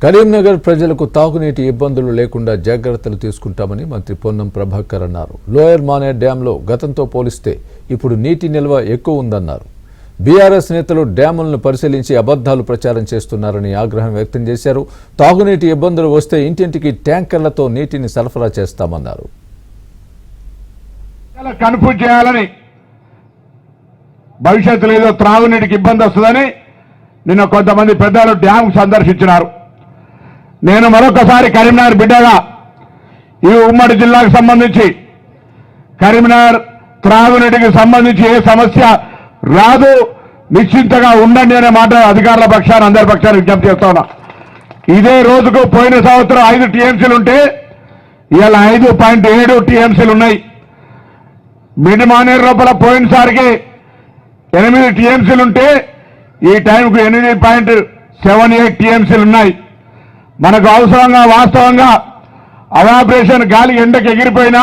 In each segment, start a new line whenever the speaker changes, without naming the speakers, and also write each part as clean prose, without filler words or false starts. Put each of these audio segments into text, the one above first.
కరీంనగర్ ప్రజలకు తాగునీటి ఇబ్బందులు లేకుండా జాగ్రత్తలు తీసుకుంటామని మంత్రి పొన్నం ప్రభాకర్ అన్నారు. లోయర్ మానేర్ డ్యాంలో గతంతో పోలిస్తే ఇప్పుడు నీటి నిల్వ ఎక్కువ ఉందన్నారు. బీఆర్ఎస్ నేతలు డ్యాములను పరిశీలించి అబద్ధాలు ప్రచారం చేస్తున్నారని ఆగ్రహం వ్యక్తం చేశారు. తాగునీటి ఇబ్బందులు వస్తే ఇంటింటికి ట్యాంకర్లతో నీటిని సరఫరా చేస్తామన్నారు.
కన్ఫ్యూజ్ చేయాలని, భవిష్యత్తులో ఏదో త్రాగునీటికి ఇబ్బంది వస్తుందని నిన్న కొంతమంది పెద్దలు డ్యామ్ సందర్శించినారు. నేను మరొకసారి కరీంనగర్ బిడ్డగా ఈ ఉమ్మడి జిల్లాకు సంబంధించి కరీంనగర్ త్రాగునీటికి సంబంధించి ఏ సమస్య రాదు, నిశ్చింతగా ఉండండి అనే మాట అధికారుల పక్షాన అందరి పక్షాన్ని విజ్ఞప్తి చేస్తా ఉన్నా. ఇదే రోజుకు పోయిన సంవత్సరం 5 టీఎంసీలు ఉంటే ఇవాళ 5.7 టీఎంసీలు ఉన్నాయి. మిడ్ మానేరు లోపల పోయినసారికి 8 టీఎంసీలు ఉంటే ఈ టైంకు 8.78 టీఎంసీలు ఉన్నాయి. మనకు అవసరంగా వాస్తవంగా అవాపరేషన్ గాలి ఎండకు ఎగిరిపోయినా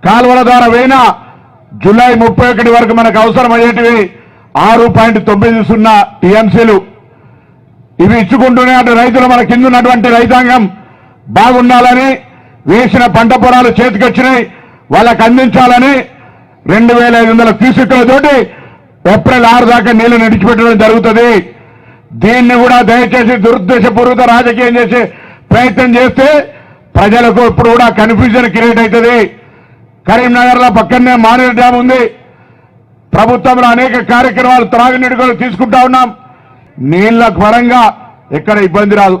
కాలువల ద్వారా పోయినా జూలై 31 వరకు మనకు అవసరమయ్యేటివి 6.90 టీఎంసీలు. ఇవి ఇచ్చుకుంటూనే అటు రైతులు మన కింద ఉన్నటువంటి రైతాంగం బాగుండాలని, వేసిన పంట పొలాలు చేతికొచ్చినాయి వాళ్ళకు అందించాలని 2500 క్యూసెక్కులతోటి ఏప్రిల్ 6 దాకా నీళ్లు నడిచిపెట్టడం జరుగుతుంది. దీన్ని కూడా దయచేసి దురుద్దేశపూర్వక రాజకీయం చేసే ప్రయత్నం చేస్తే ప్రజలకు ఇప్పుడు కూడా కన్ఫ్యూజన్ క్రియేట్ అవుతుంది. కరీంనగర్ లో పక్కనే మానేరు డ్యామ్ ఉంది. ప్రభుత్వంలో అనేక కార్యక్రమాలు త్రాగునీటి కూడా తీసుకుంటా ఉన్నాం. నీళ్ల పరంగా ఎక్కడ ఇబ్బంది రాదు.